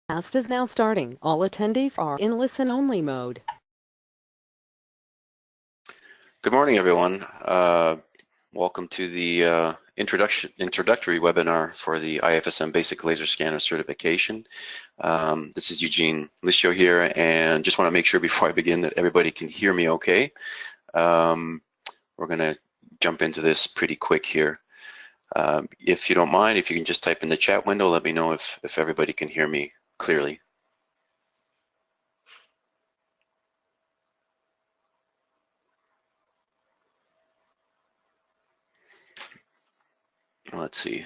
Cast is now starting. All attendees are in listen-only mode. Good morning, everyone. Welcome to the introductory webinar for the IAFSM Basic Laser Scanner Certification. This is Eugene Liscio here, and just want to make sure before I begin that everybody can hear me okay. We're going to jump into this pretty quick here. If you don't mind, if you can just type in the chat window, let me know if everybody can hear me clearly. Let's see.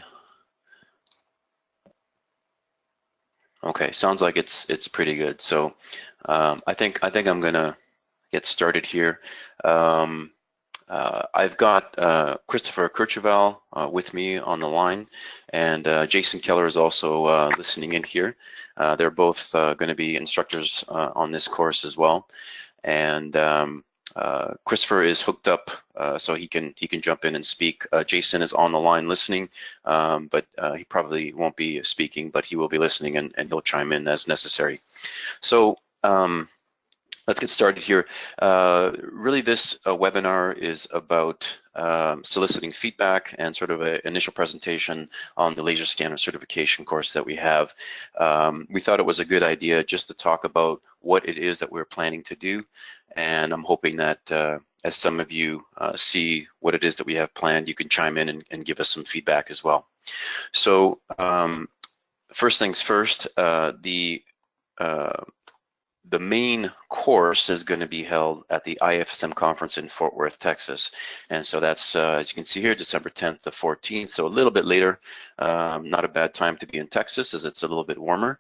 Okay, sounds like it's pretty good. So I think I'm gonna get started here. I've got Christopher Kircheval with me on the line, and Jason Keller is also listening in here. They're both going to be instructors on this course as well. And Christopher is hooked up, so he can jump in and speak. Jason is on the line listening, but he probably won't be speaking, but he will be listening, and he'll chime in as necessary. So let's get started here. Really, this webinar is about soliciting feedback and sort of an initial presentation on the laser scanner certification course that we have. We thought it was a good idea just to talk about what it is that we're planning to do, and I'm hoping that as some of you see what it is that we have planned, you can chime in and give us some feedback as well. So first things first, the main course is going to be held at the IAFSM conference in Fort Worth, Texas. And so that's, as you can see here, December 10th to 14th, so a little bit later. Not a bad time to be in Texas as it's a little bit warmer.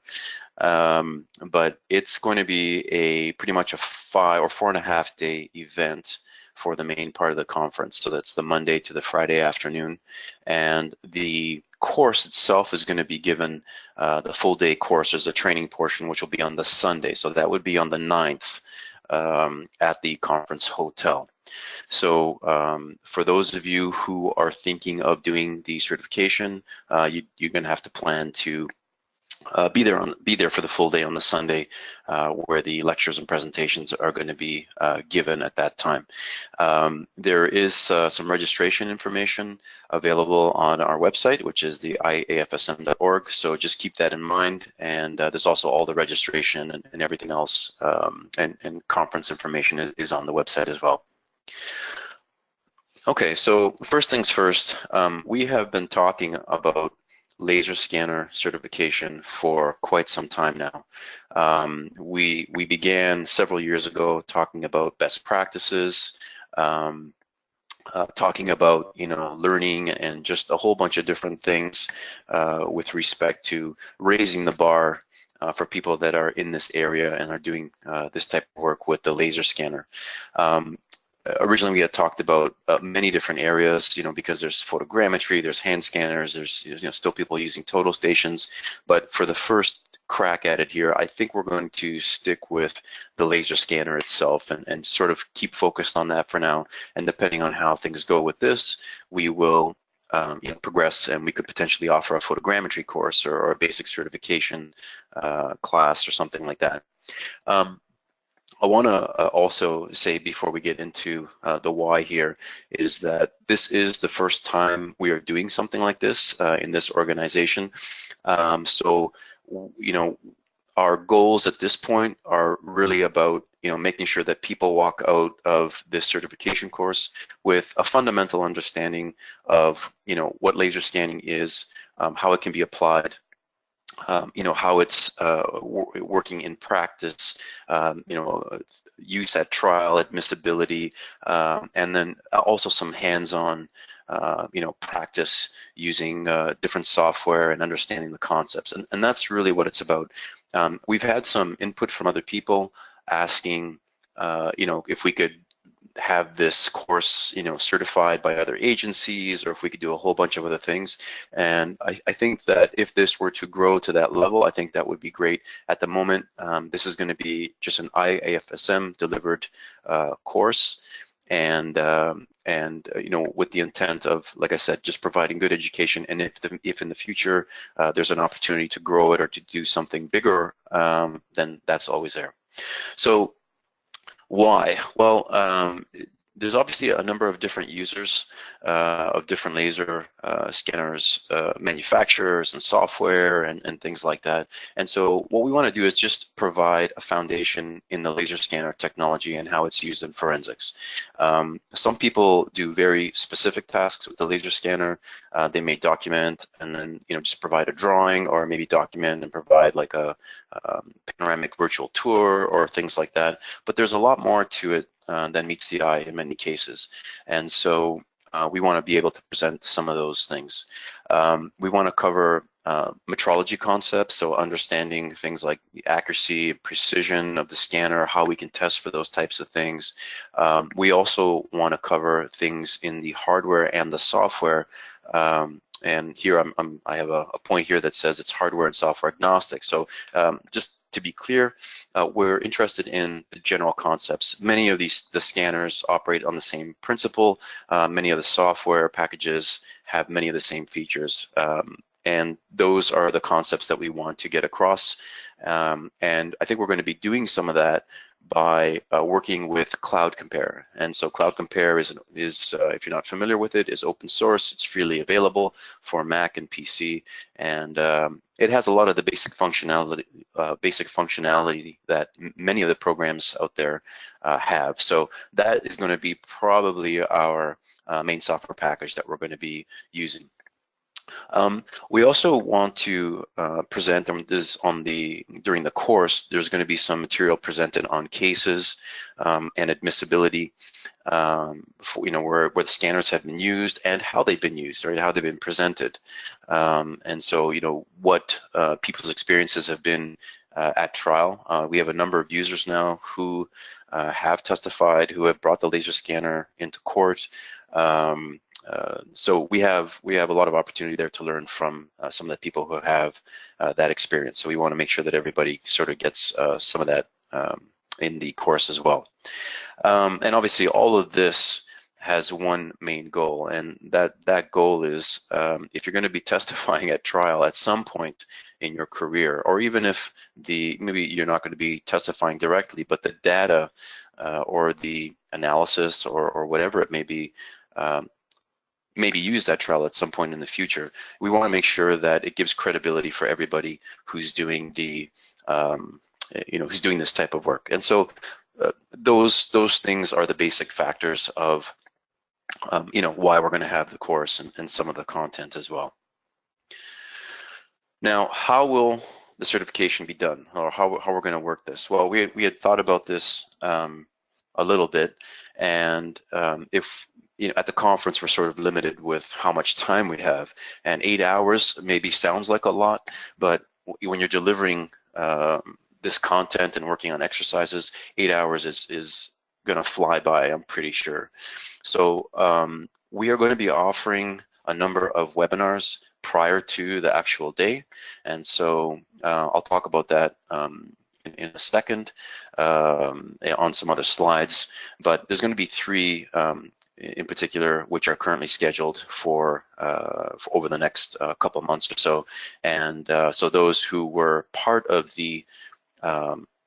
But it's going to be pretty much a 5 or 4.5 day event for the main part of the conference. So that's the Monday to the Friday afternoon. And the course itself is going to be given the full day course. There's a training portion which will be on the Sunday. So that would be on the 9th at the conference hotel. So for those of you who are thinking of doing the certification, you're going to have to plan to be there for the full day on the Sunday, where the lectures and presentations are going to be given at that time. There is some registration information available on our website, which is the IAFSM.org. So just keep that in mind. And there's also all the registration and everything else, and conference information is on the website as well. Okay, so first things first, we have been talking about laser scanner certification for quite some time now. We began several years ago talking about best practices, talking about learning and just a whole bunch of different things with respect to raising the bar for people that are in this area and are doing this type of work with the laser scanner. Originally, we had talked about many different areas, because there's photogrammetry, there's hand scanners, there's still people using total stations. But for the first crack at it here, I think we're going to stick with the laser scanner itself and sort of keep focused on that for now. And depending on how things go with this, we will progress, and we could potentially offer a photogrammetry course or a basic certification class or something like that. I want to also say before we get into the why here is that this is the first time we are doing something like this in this organization. So, our goals at this point are really about making sure that people walk out of this certification course with a fundamental understanding of what laser scanning is, how it can be applied, how it's working in practice, use at trial, admissibility, and then also some hands-on, practice using different software and understanding the concepts. And that's really what it's about. We've had some input from other people asking, if we could have this course, certified by other agencies, or if we could do a whole bunch of other things. And I think that if this were to grow to that level, I think that would be great. At the moment, this is going to be just an IAFSM delivered course. with the intent of, like I said, just providing good education. And if in the future there's an opportunity to grow it or to do something bigger, then that's always there. So why? Well, there's obviously a number of different users of different laser scanners, manufacturers and software and things like that. And so what we want to do is just provide a foundation in the laser scanner technology and how it's used in forensics. Some people do very specific tasks with the laser scanner. They may document and then just provide a drawing, or maybe document and provide like a panoramic virtual tour or things like that. But there's a lot more to it than meets the eye in many cases. And so we want to be able to present some of those things. We want to cover metrology concepts, so understanding things like the accuracy and precision of the scanner, how we can test for those types of things. We also want to cover things in the hardware and the software. And here I have a point here that says it's hardware and software agnostic. So just to be clear, we're interested in the general concepts. Many of the scanners operate on the same principle. Many of the software packages have many of the same features. And those are the concepts that we want to get across. And I think we're going to be doing some of that by working with Cloud Compare. And so Cloud Compare is if you're not familiar with it, is open source. It's freely available for Mac and PC, and it has a lot of the basic functionality that many of the programs out there have. So that is going to be probably our main software package that we're going to be using. We also want to present this during the course. There's going to be some material presented on cases and admissibility, where the scanners have been used and how they've been used, right? How they've been presented, and so what people's experiences have been at trial. We have a number of users now who have testified, who have brought the laser scanner into court. So we have a lot of opportunity there to learn from some of the people who have that experience. So we want to make sure that everybody sort of gets some of that in the course as well. And obviously all of this has one main goal, and that goal is if you're going to be testifying at trial at some point in your career, or even if maybe you're not going to be testifying directly, but the data or the analysis or whatever it may be used at trial at some point in the future. We want to make sure that it gives credibility for everybody who's doing who's doing this type of work. And so those things are the basic factors of why we're going to have the course and some of the content as well. Now, how will the certification be done, or how we're going to work this? Well, we had thought about this a little bit, and if at the conference we're sort of limited with how much time we have, and 8 hours maybe sounds like a lot, but when you're delivering this content and working on exercises, 8 hours is gonna fly by, I'm pretty sure. So we are going to be offering a number of webinars prior to the actual day, and so I'll talk about that in a second on some other slides, but there's going to be 3 in particular which are currently scheduled for over the next couple of months or so. And so those who were part of the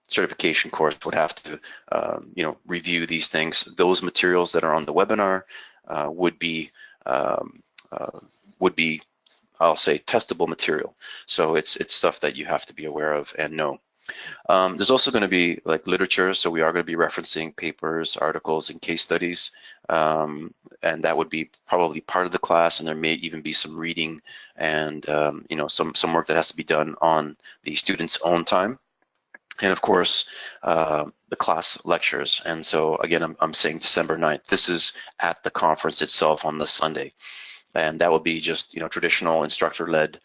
certification course would have to review these things. Those materials that are on the webinar would be I'll say testable material. So it's stuff that you have to be aware of and know. There's also going to be like literature, so we are going to be referencing papers, articles, and case studies, and that would be probably part of the class, and there may even be some reading and some work that has to be done on the student's own time, and of course the class lectures. And so again, I'm saying December 9th. This is at the conference itself on the Sunday. And that will be just traditional instructor-led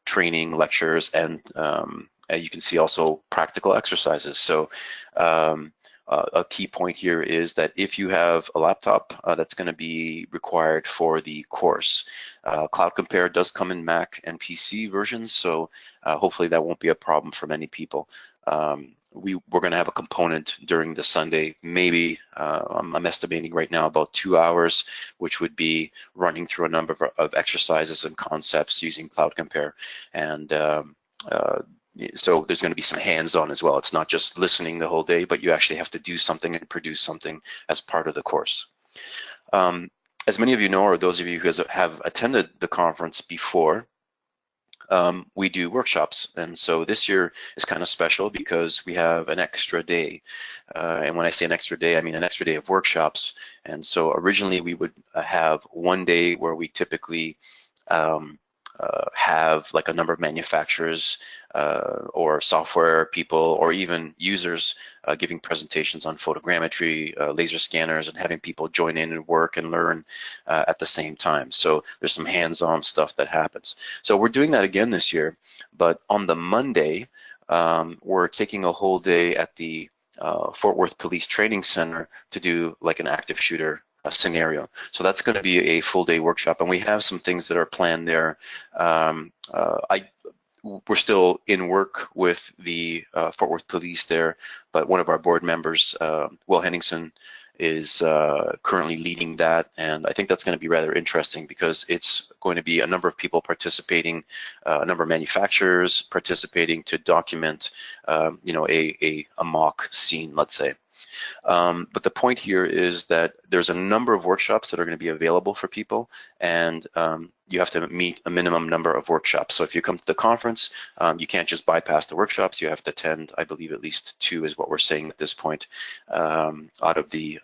training lectures, and you can see also practical exercises. So a key point here is that if you have a laptop that's going to be required for the course, Cloud Compare does come in Mac and PC versions, so hopefully that won't be a problem for many people. we're going to have a component during the Sunday, maybe I'm estimating right now about 2 hours, which would be running through a number of exercises and concepts using Cloud Compare. And so there's going to be some hands-on as well. It's not just listening the whole day, but you actually have to do something and produce something as part of the course. As many of you know, or those of you who have attended the conference before, we do workshops. And so this year is kind of special because we have an extra day. And when I say an extra day, I mean an extra day of workshops. And so originally we would have one day where we typically have like a number of manufacturers or software people or even users giving presentations on photogrammetry, laser scanners, and having people join in and work and learn at the same time. So there's some hands-on stuff that happens. So we're doing that again this year, but on the Monday, we're taking a whole day at the Fort Worth Police Training Center to do like an active shooter scenario. So that's going to be a full day workshop, and we have some things that are planned there. We're still in work with the Fort Worth Police there, but one of our board members, Will Henningsen, is currently leading that, and I think that's going to be rather interesting because it's going to be a number of people participating, a number of manufacturers participating to document, you know, a mock scene, let's say. But the point here is that there's a number of workshops that are going to be available for people, and you have to meet a minimum number of workshops. So if you come to the conference, you can't just bypass the workshops. You have to attend, I believe, at least 2 is what we're saying at this point, out of the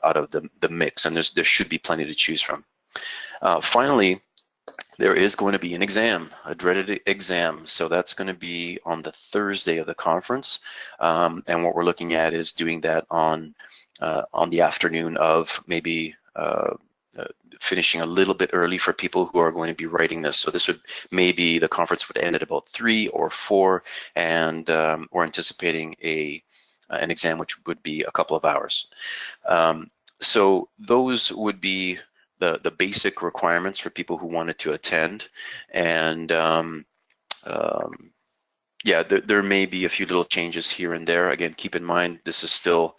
mix, and there should be plenty to choose from. Finally, there is going to be an exam, a dreaded exam. So that's going to be on the Thursday of the conference. And what we're looking at is doing that on the afternoon of maybe finishing a little bit early for people who are going to be writing this. So this would maybe the conference would end at about 3 or 4, and we're anticipating an exam which would be a couple of hours. So those would be the basic requirements for people who wanted to attend, and yeah, there may be a few little changes here and there. Again, keep in mind this is still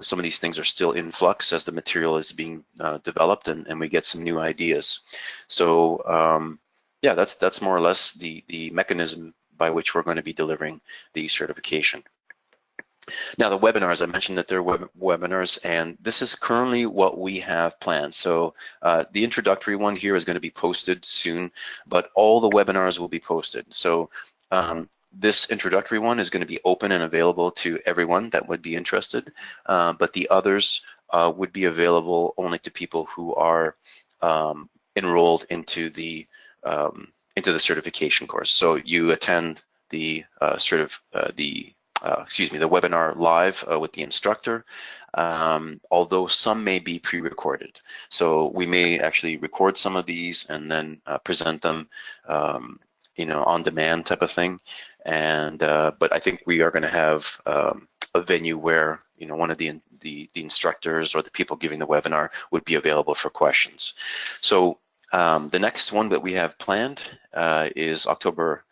some of these things are still in flux as the material is being developed, and we get some new ideas. So yeah, that's more or less the mechanism by which we're going to be delivering the certification. Now, the webinars, I mentioned that they're webinars, and this is currently what we have planned. So the introductory one here is going to be posted soon, but all the webinars will be posted. So this introductory one is going to be open and available to everyone that would be interested, but the others would be available only to people who are enrolled into the certification course. So you attend the the webinar live with the instructor, although some may be pre-recorded. So we may actually record some of these and then present them, you know, on demand type of thing. And but I think we are going to have a venue where, you know, one of the instructors or the people giving the webinar would be available for questions. So the next one that we have planned is October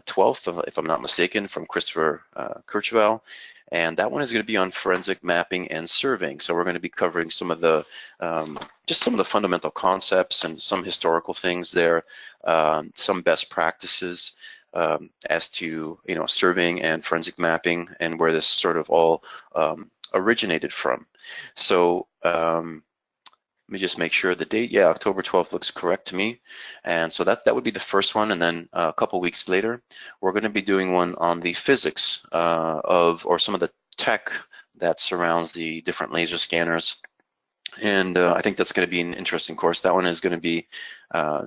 12th, if I'm not mistaken, from Christopher Kirchwell, and that one is going to be on forensic mapping and surveying. So we're going to be covering some of the just some of the fundamental concepts and some historical things there, some best practices as to, you know, surveying and forensic mapping and where this sort of all originated from. So let me just make sure the date. Yeah, October 12th looks correct to me. And so that would be the first one. And then a couple weeks later, we're going to be doing one on the physics or some of the tech that surrounds the different laser scanners. And I think that's going to be an interesting course. That one is going to be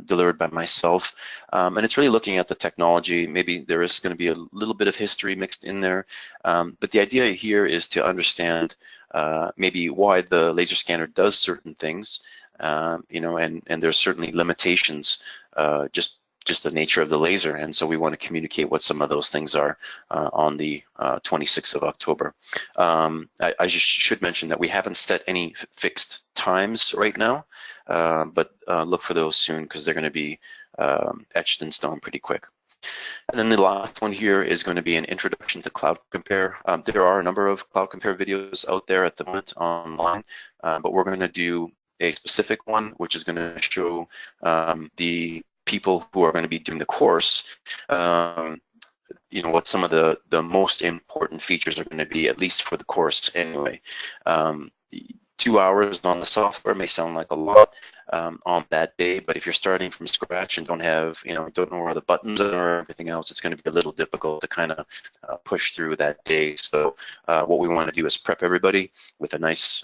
delivered by myself. And it's really looking at the technology. Maybe there is going to be a little bit of history mixed in there. But the idea here is to understand maybe why the laser scanner does certain things, you know, and there's certainly limitations, just the nature of the laser. And so we want to communicate what some of those things are on the 26th of October. I just should mention that we haven't set any fixed times right now, but look for those soon because they're going to be etched in stone pretty quick. And then the last one here is going to be an introduction to Cloud Compare. There are a number of Cloud Compare videos out there at the moment online, but we're going to do a specific one, which is going to show the people who are going to be doing the course, what some of the most important features are going to be, at least for the course anyway. 2 hours on the software may sound like a lot on that day, but if you're starting from scratch and don't have, don't know where the buttons are or everything else, it's going to be a little difficult to kind of push through that day. So what we want to do is prep everybody with a nice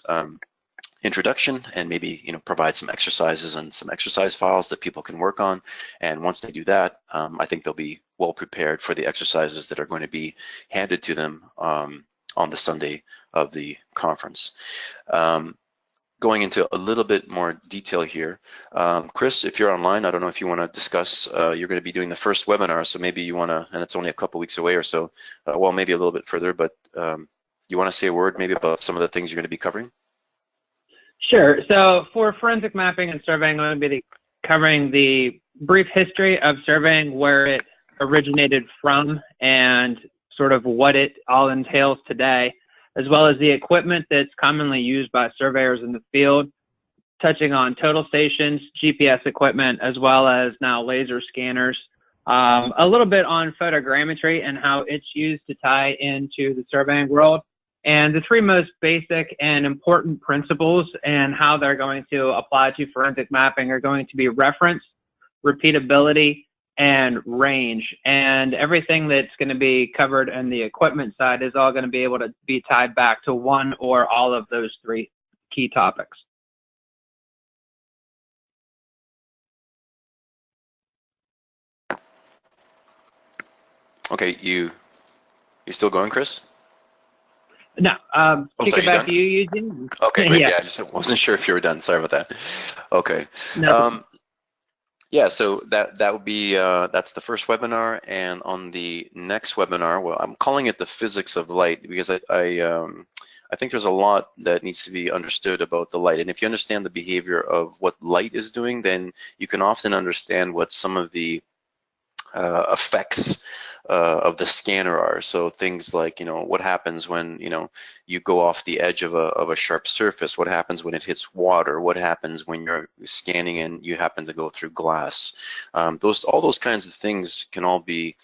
introduction and maybe provide some exercises and some exercise files that people can work on. And once they do that, I think they'll be well prepared for the exercises that are going to be handed to them on the Sunday of the conference. Going into a little bit more detail here, Chris, if you're online, I don't know if you want to discuss, you're going to be doing the first webinar, so maybe you want to, and it's only a couple weeks away or so, well, maybe a little bit further, but you want to say a word maybe about some of the things you're going to be covering? Sure. So for forensic mapping and surveying, I'm going to be covering the brief history of surveying, where it originated from, and sort of what it all entails today, as well as the equipment that's commonly used by surveyors in the field, touching on total stations, GPS equipment, as well as now laser scanners, a little bit on photogrammetry and how it's used to tie into the surveying world, and the three most basic and important principles and how they're going to apply to forensic mapping are going to be reference, repeatability, and range. And everything that's going to be covered in the equipment side is all going to be able to be tied back to one or all of those three key topics. Okay, you still going, Chris? No, kick it back done? to you, Eugene. Okay, great. Yeah. Yeah, I just wasn't sure if you were done. Sorry about that. Okay. No. Yeah, so that would be that's the first webinar, and on the next webinar, well, I'm calling it the physics of light because I think there's a lot that needs to be understood about the light, and if you understand the behavior of what light is doing, then you can often understand what some of the effects of the scanner are. So things like, what happens when, you go off the edge of a sharp surface, what happens when it hits water, what happens when you're scanning and you happen to go through glass. All those kinds of things can all be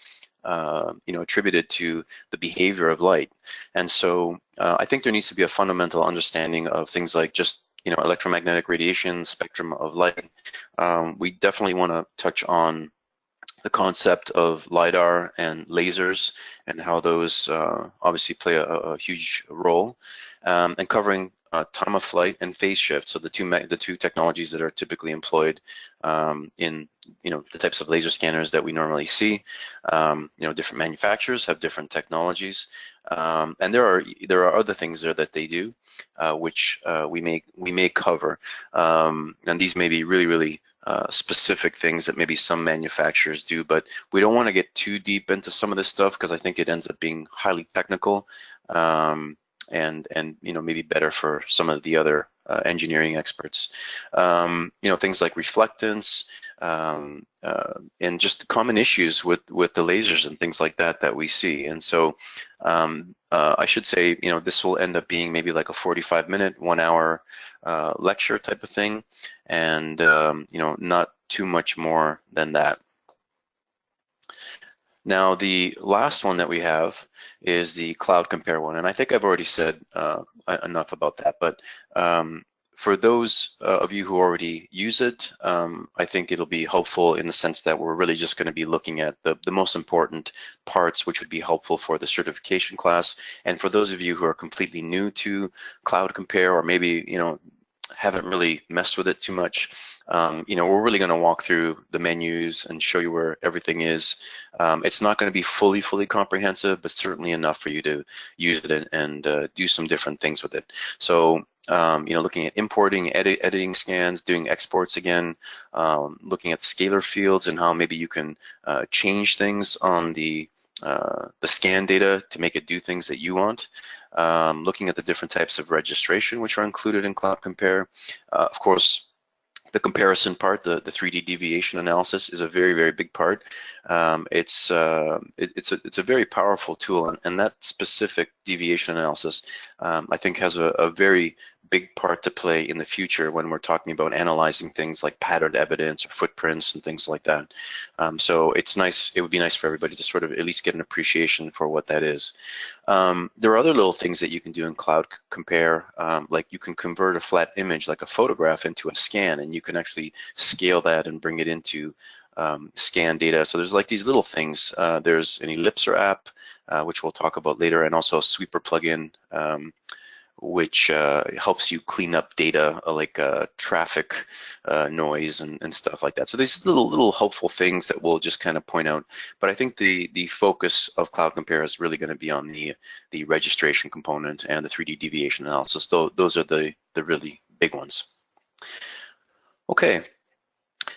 attributed to the behavior of light. And so I think there needs to be a fundamental understanding of things like just electromagnetic radiation, spectrum of light. We definitely want to touch on the concept of LiDAR and lasers and how those obviously play a huge role, and covering time of flight and phase shift. So the two technologies that are typically employed in the types of laser scanners that we normally see. Different manufacturers have different technologies, and there are other things there that they do, which we may cover, and these may be really specific things that maybe some manufacturers do, but we don't want to get too deep into some of this stuff because I think it ends up being highly technical, and maybe better for some of the other engineering experts. Things like reflectance, and just common issues with the lasers and things like that we see. And so I should say, this will end up being maybe like a 45-minute, 1 hour lecture type of thing, and not too much more than that. Now, the last one that we have is the Cloud Compare one, and I think I've already said enough about that, but for those of you who already use it, I think it'll be helpful in the sense that we're really just going to be looking at the most important parts, which would be helpful for the certification class. And for those of you who are completely new to Cloud Compare, or maybe haven't really messed with it too much, we're really going to walk through the menus and show you where everything is. It's not going to be fully comprehensive, but certainly enough for you to use it and do some different things with it. So looking at importing, editing scans, doing exports again, looking at scalar fields and how maybe you can change things on the scan data to make it do things that you want. Looking at the different types of registration which are included in Cloud Compare. Of course, The comparison part, the 3D deviation analysis, is a very, very big part. It's a very powerful tool, and that specific deviation analysis, I think, has a very big part to play in the future when we're talking about analyzing things like patterned evidence or footprints and things like that. So it's nice. It would be nice for everybody to sort of at least get an appreciation for what that is. There are other little things that you can do in Cloud Compare, like you can convert a flat image like a photograph into a scan, and you can actually scale that and bring it into scan data. So there's like these little things. There's an Ellipser app, which we'll talk about later, and also a sweeper plugin, which helps you clean up data like traffic noise and stuff like that. So these little helpful things that we'll just kind of point out. But I think the focus of Cloud Compare is really going to be on the registration component and the 3D deviation analysis. Those are the really big ones. Okay,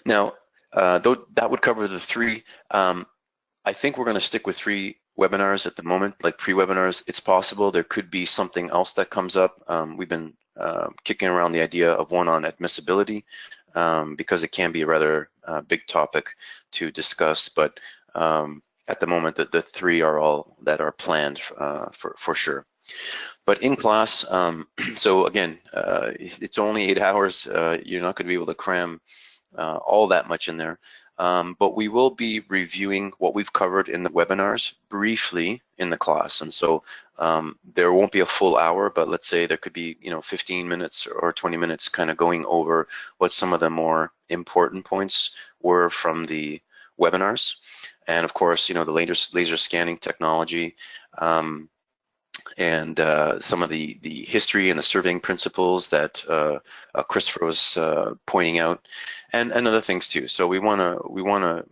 now that would cover the three. I think we're going to stick with 3 webinars at the moment, like pre-webinars. It's possible there could be something else that comes up. We've been kicking around the idea of one on admissibility because it can be a rather big topic to discuss, but at the moment the 3 are all that are planned for sure. But in class, so again, it's only 8 hours. You're not going to be able to cram all that much in there. But we will be reviewing what we've covered in the webinars briefly in the class. And so there won't be a full hour, but let's say there could be 15 minutes or 20 minutes kind of going over what some of the more important points were from the webinars. And of course, the laser scanning technology, and some of the history and the surveying principles that Christopher was pointing out, and other things too. So we want to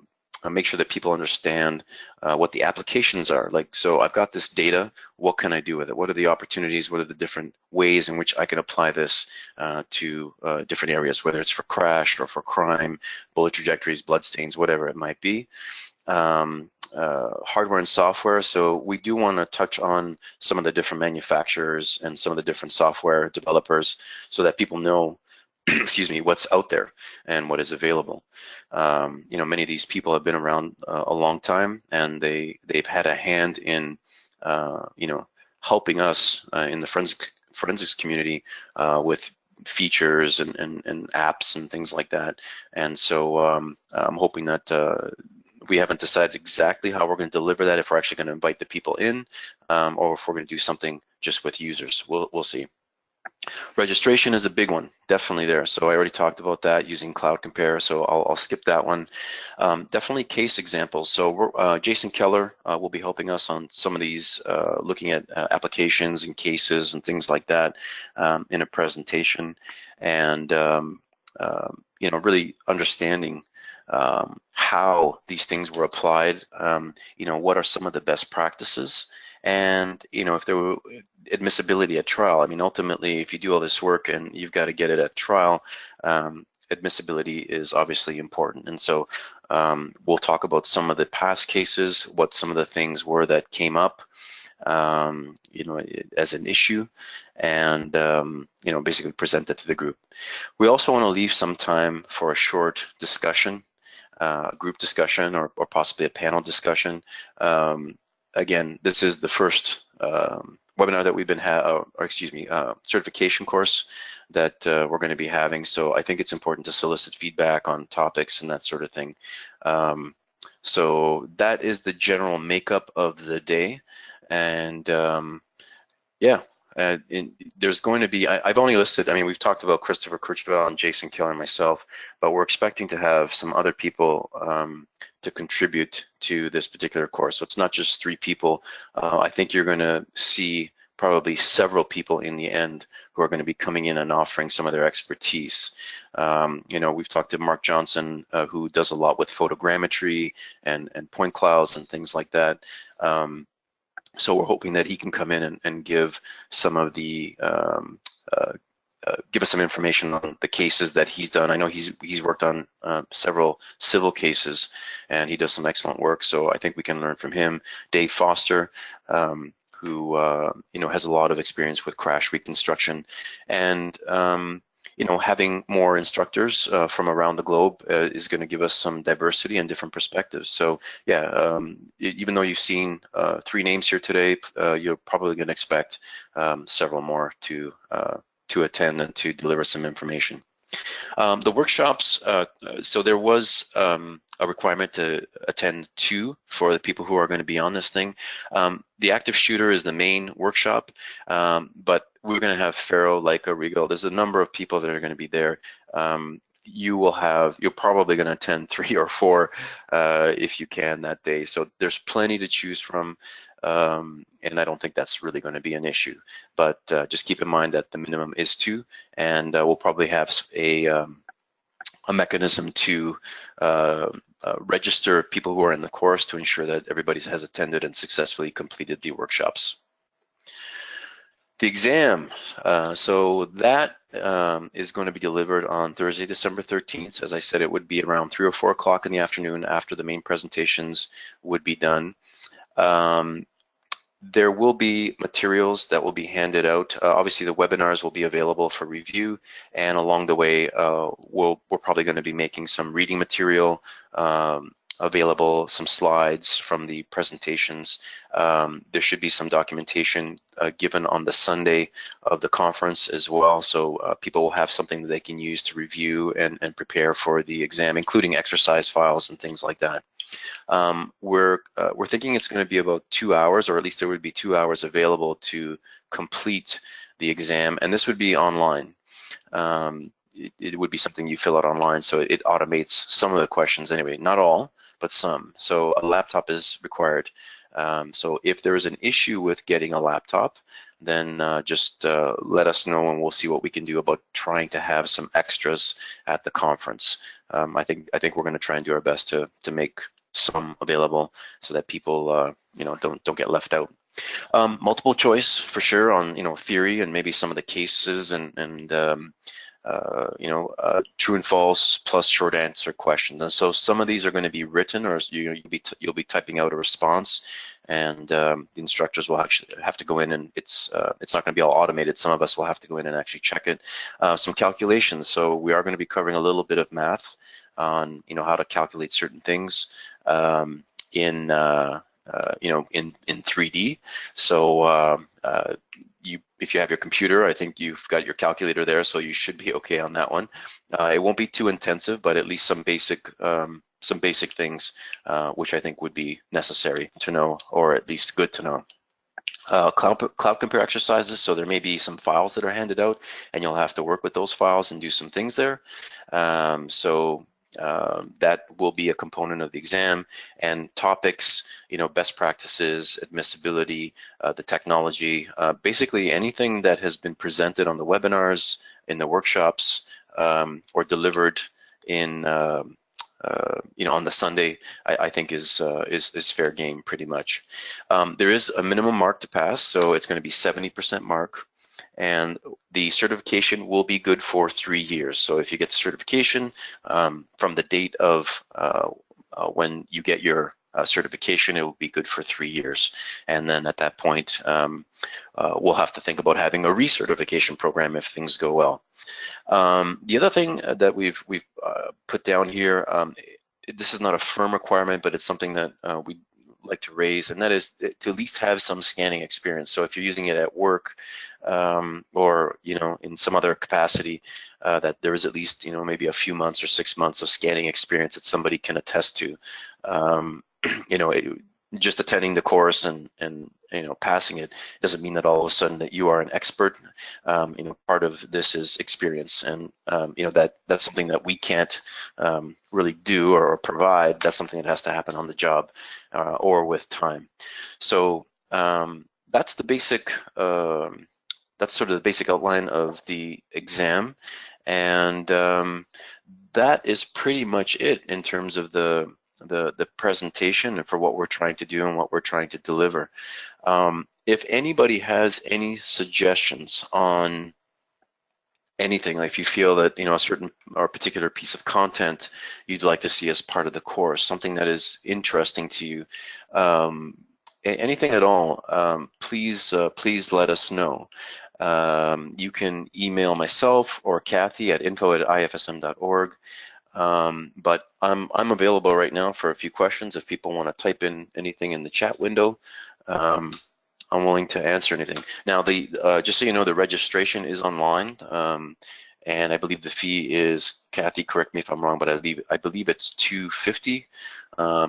make sure that people understand what the applications are. Like, so I've got this data. What can I do with it? What are the opportunities? What are the different ways in which I can apply this to different areas, whether it's for crash or for crime, bullet trajectories, bloodstains, whatever it might be. Hardware and software. So we do want to touch on some of the different manufacturers and some of the different software developers so that people know, excuse me, what's out there and what is available. Many of these people have been around a long time, and they've had a hand in, helping us in the forensics community with features and apps and things like that. And so I'm hoping that we haven't decided exactly how we're going to deliver that, if we're actually going to invite the people in, or if we're going to do something just with users. We'll see. Registration is a big one, definitely there. So I already talked about that using Cloud Compare, so I'll skip that one. Definitely case examples. So Jason Keller will be helping us on some of these, looking at applications and cases and things like that in a presentation, and really understanding how these things were applied, what are some of the best practices, and if there were admissibility at trial. I mean, ultimately, if you do all this work and you've got to get it at trial, admissibility is obviously important. And so we'll talk about some of the past cases, what some of the things were that came up as an issue, and basically present it to the group. We also want to leave some time for a short discussion, group discussion, or possibly a panel discussion. Again, this is the first webinar that we've been certification course that we're going to be having. So I think it's important to solicit feedback on topics and that sort of thing. So that is the general makeup of the day. And there's going to be, I've only listed, we've talked about Christopher Kirchwell and Jason Keller and myself, but we're expecting to have some other people to contribute to this particular course. So it's not just 3 people. I think you're going to see probably several people in the end who are going to be coming in and offering some of their expertise. We've talked to Mark Johnson, who does a lot with photogrammetry and point clouds and things like that. So we're hoping that he can come in and give some of the give us some information on the cases that he's done. I know he's worked on several civil cases, and he does some excellent work. So I think we can learn from him. Dave Foster, who has a lot of experience with crash reconstruction, and having more instructors from around the globe is going to give us some diversity and different perspectives. So yeah, even though you've seen 3 names here today, you're probably going to expect several more to attend and to deliver some information. The workshops, so there was a requirement to attend 2 for the people who are going to be on this thing. The active shooter is the main workshop, but we're going to have Pharaoh, Leica, Regal. There's a number of people that are going to be there. You're probably going to attend 3 or 4 if you can that day. So there's plenty to choose from, and I don't think that's really going to be an issue. But just keep in mind that the minimum is 2, and we'll probably have a mechanism to register people who are in the course to ensure that everybody has attended and successfully completed the workshops. The exam, so that is going to be delivered on Thursday, December 13th. As I said, it would be around 3 or 4 o'clock in the afternoon after the main presentations would be done. There will be materials that will be handed out. Obviously, the webinars will be available for review, and along the way, we're probably going to be making some reading material available, some slides from the presentations. There should be some documentation given on the Sunday of the conference as well, so people will have something that they can use to review and prepare for the exam, including exercise files and things like that. We're thinking it's going to be about 2 hours, or at least there would be 2 hours available to complete the exam, and this would be online. It would be something you fill out online, so it automates some of the questions anyway, not all, but some. So a laptop is required. So if there is an issue with getting a laptop, then just let us know, and we'll see what we can do about trying to have some extras at the conference. I think we're going to try and do our best to make some available so that people don't get left out. Multiple choice for sure on theory and maybe some of the cases and true and false plus short answer questions. And so some of these are going to be written, or you'll be typing out a response, and the instructors will actually have to go in, and it's not going to be all automated. Some of us will have to go in and actually check it. Some calculations. So we are going to be covering a little bit of math on how to calculate certain things in 3D. So if you have your computer, I think you've got your calculator there, so you should be okay on that one. It won't be too intensive, but at least some basic things, which I think would be necessary to know, or at least good to know. Cloud compare exercises, so there may be some files that are handed out, and you'll have to work with those files and do some things there. That will be a component of the exam, and topics, best practices, admissibility, the technology, basically anything that has been presented on the webinars, in the workshops, or delivered in on the Sunday, I think is fair game pretty much. There is a minimum mark to pass, so it's going to be 70% mark. And the certification will be good for 3 years. So if you get the certification from the date of when you get your certification, it will be good for 3 years. And then at that point, we'll have to think about having a recertification program if things go well. The other thing that we've put down here, this is not a firm requirement, but it's something that we like to raise, and that is to at least have some scanning experience. So if you're using it at work or in some other capacity, that there is at least maybe a few months or 6 months of scanning experience that somebody can attest to. Just attending the course and passing it doesn't mean that all of a sudden that you are an expert. Part of this is experience, and that's something that we can't really do or provide. That's something that has to happen on the job or with time. So that's the basic. That's sort of the basic outline of the exam, and that is pretty much it in terms of the presentation and for what we're trying to do and what we're trying to deliver. If anybody has any suggestions on anything, like if you feel that a certain or particular piece of content you'd like to see as part of the course, something that is interesting to you, anything at all, please let us know. you can email myself or Kathy at info@ifsm.org. But I'm available right now for a few questions. If people want to type in anything in the chat window, I'm willing to answer anything. Now, just so you know, the registration is online, and I believe the fee is, Kathy, correct me if I'm wrong, but I believe it's $250.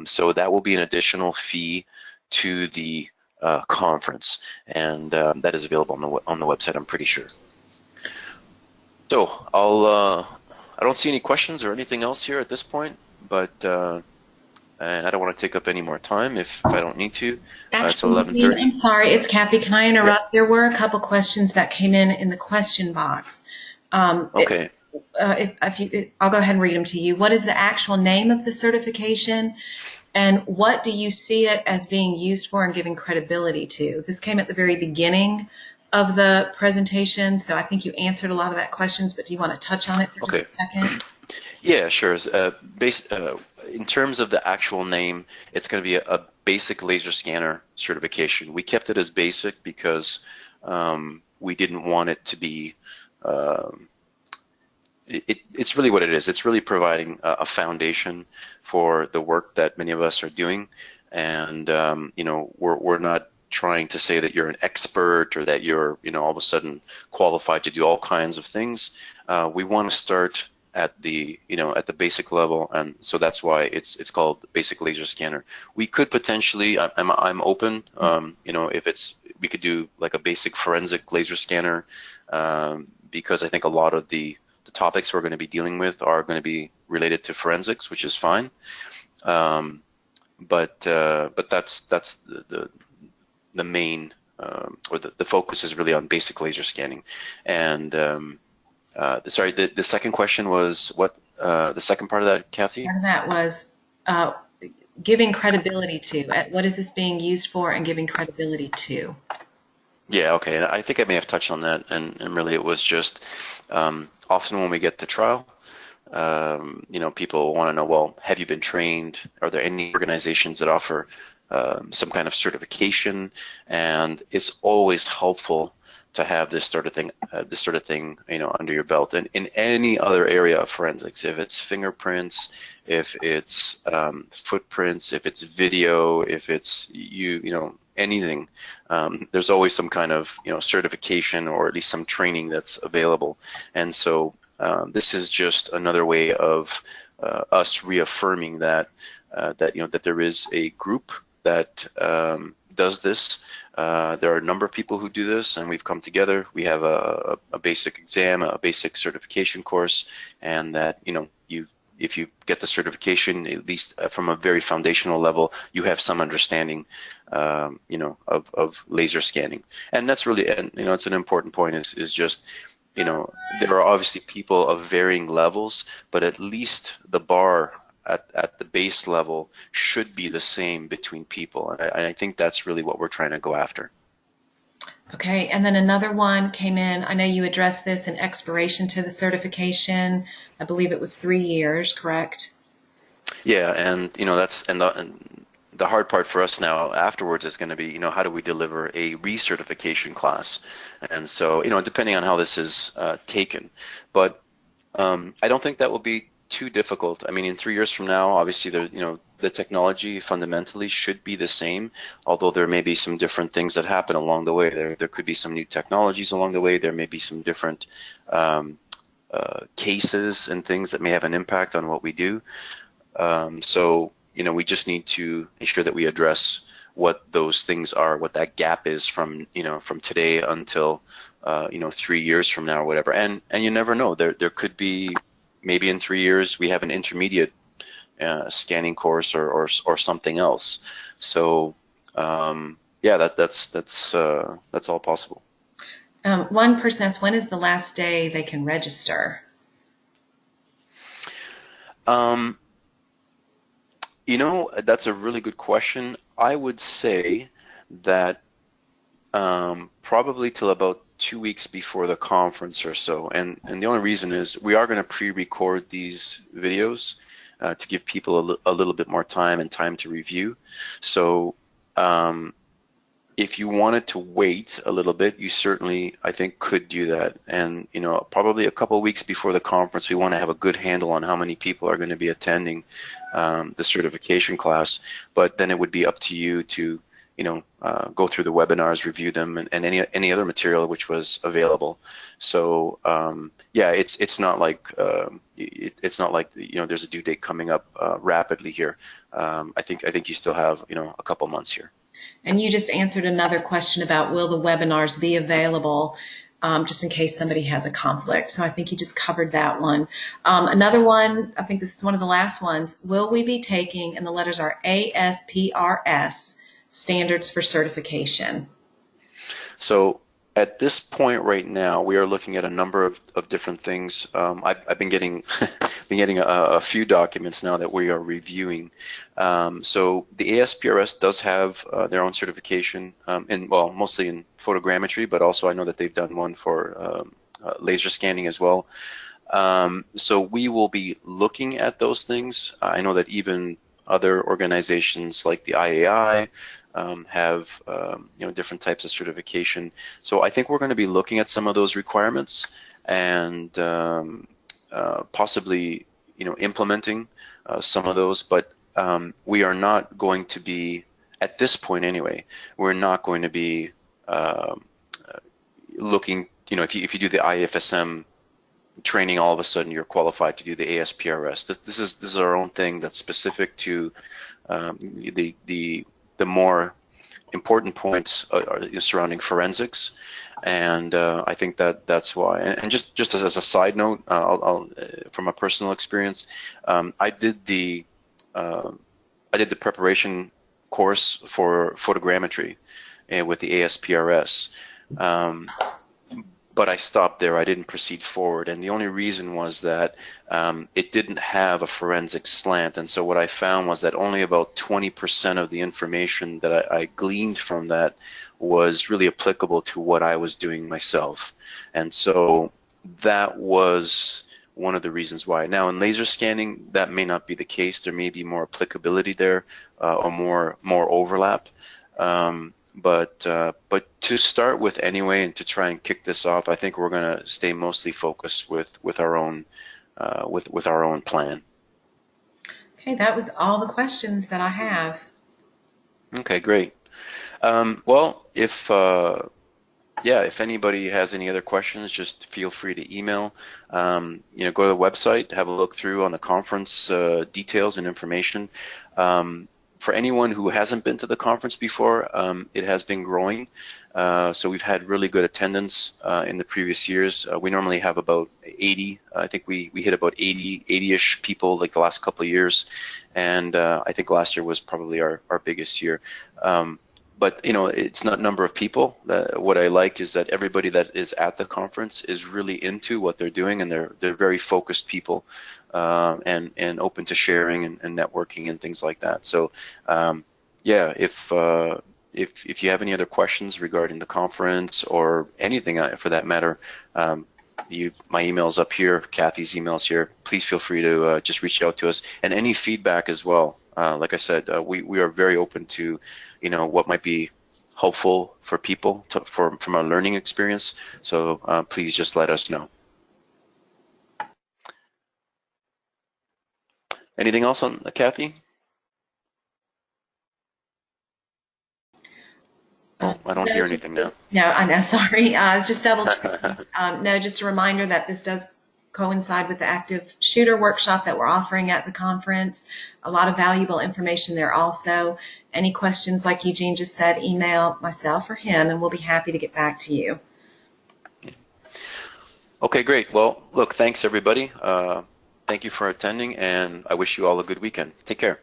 So that will be an additional fee to the conference, and that is available on the website, I'm pretty sure. So I don't see any questions or anything else here at this point, but and I don't want to take up any more time if I don't need to. It's Actually, 11:30. I'm sorry, it's Kathy. Can I interrupt? Yep. There were a couple questions that came in the question box. Okay. I'll go ahead and read them to you. What is the actual name of the certification, and what do you see it as being used for and giving credibility to? This came at the very beginning of the presentation, so I think you answered a lot of that questions, but do you want to touch on it for just a second? Yeah, sure. In terms of the actual name, it's going to be a basic laser scanner certification. We kept it as basic because we didn't want it to be, it's really what it is. It's really providing a foundation for the work that many of us are doing. And, you know, we're not trying to say that you're an expert or that you're, you know, all of a sudden qualified to do all kinds of things. We want to start at the, you know, at the basic level, and so that's why it's called basic laser scanner. We could potentially, I'm open, you know, if we could do like a basic forensic laser scanner, because I think a lot of the topics we're going to be dealing with are going to be related to forensics, which is fine. But that's the main, or the focus is really on basic laser scanning. And sorry, the second question was what? The second part of that, Kathy? Part of that was giving credibility to. What is this being used for and giving credibility to? Yeah, okay. I think I may have touched on that, and really it was just often when we get to trial, you know, people want to know, well, have you been trained? Are there any organizations that offer some kind of certification? And it's always helpful to have this sort of thing, you know, under your belt. And in any other area of forensics, if it's fingerprints, if it's footprints, if it's video, if it's you know, anything, there's always some kind of, you know, certification or at least some training that's available. And so this is just another way of us reaffirming that you know, that there is a group that does this. There are a number of people who do this, and we've come together. We have a basic exam, a basic certification course, and that, you know, if you get the certification, at least from a very foundational level, you have some understanding, you know, of laser scanning. And that's really, and you know, it's an important point. Is just, you know, there are obviously people of varying levels, but at least the bar at the base level should be the same between people, and I think that's really what we're trying to go after. Okay, and then another one came in. I know you addressed this in expiration to the certification. I believe it was 3 years, correct? Yeah, and you know, that's and the hard part for us now afterwards is going to be, you know, how do we deliver a recertification class? And so, you know, depending on how this is taken, but I don't think that will be too difficult. I mean, in 3 years from now, obviously, you know, the technology fundamentally should be the same, although there may be some different things that happen along the way. There could be some new technologies along the way. There may be some different cases and things that may have an impact on what we do. So, you know, we just need to ensure that we address what those things are, what that gap is from, you know, from today until, you know, 3 years from now or whatever. And you never know. There could be, maybe in 3 years we have an intermediate scanning course or something else. So yeah, that's all possible. One person asked, when is the last day they can register? You know, that's a really good question. I would say that probably till about 2 weeks before the conference or so. And the only reason is we are going to pre-record these videos to give people a little bit more time and time to review. So, you If you wanted to wait a little bit, you certainly, I think, could do that. And, you know, probably a couple of weeks before the conference, we want to have a good handle on how many people are going to be attending the certification class. But then it would be up to you to, you know, go through the webinars, review them, and any other material which was available. So yeah, it's not like it's not like, you know, there's a due date coming up rapidly here. I think you still have, you know, a couple months here. And you just answered another question about will the webinars be available, just in case somebody has a conflict. So I think you just covered that one. Another one, I think this is one of the last ones. Will we be taking, and the letters are ASPRS, standards for certification? So at this point right now, we are looking at a number of different things. I've been getting been getting a few documents now that we are reviewing. So the ASPRS does have their own certification, well, mostly in photogrammetry, but also I know that they've done one for laser scanning as well. So we will be looking at those things. I know that even other organizations like the IAI have you know, different types of certification. So I think we're going to be looking at some of those requirements and possibly, you know, implementing some of those. But we are not going to be, at this point anyway, we're not going to be looking, you know, if you do the IAFSM training, all of a sudden you're qualified to do the ASPRS. This is our own thing that's specific to the more important points surrounding forensics, and I think that's why. And just as a side note, I'll from a personal experience, I did the preparation course for photogrammetry with the ASPRS. But I stopped there. I didn't proceed forward, and the only reason was that it didn't have a forensic slant. And so what I found was that only about 20% of the information that I gleaned from that was really applicable to what I was doing myself. And so that was one of the reasons why. Now in laser scanning, that may not be the case. There may be more applicability there, or more overlap. But to start with anyway, and to try and kick this off, I think we're going to stay mostly focused with our own with our own plan. Okay, that was all the questions that I have. Okay, great. Well, if anybody has any other questions, just feel free to email. You know, go to the website, have a look through on the conference details and information. For anyone who hasn't been to the conference before, it has been growing. So we've had really good attendance in the previous years. We normally have about 80. I think we hit about 80-ish people like the last couple of years. And I think last year was probably our biggest year. But you know, it's not number of people. What I like is that everybody that is at the conference is really into what they're doing, and they're very focused people, and open to sharing and networking and things like that. So yeah, if you have any other questions regarding the conference or anything for that matter, my email's up here, Kathy's email's here. Please feel free to just reach out to us, and any feedback as well. Like I said, we are very open to, you know, what might be helpful for people from our learning experience. So please just let us know. Anything else on Kathy? Oh, I don't hear anything now. No, I know. Sorry, I was just double checking. No, just a reminder that this does coincide with the active shooter workshop that we're offering at the conference. A lot of valuable information there also. Any questions, like Eugene just said, email myself or him, and we'll be happy to get back to you. Okay, great. Well, look, thanks everybody. Thank you for attending, and I wish you all a good weekend. Take care.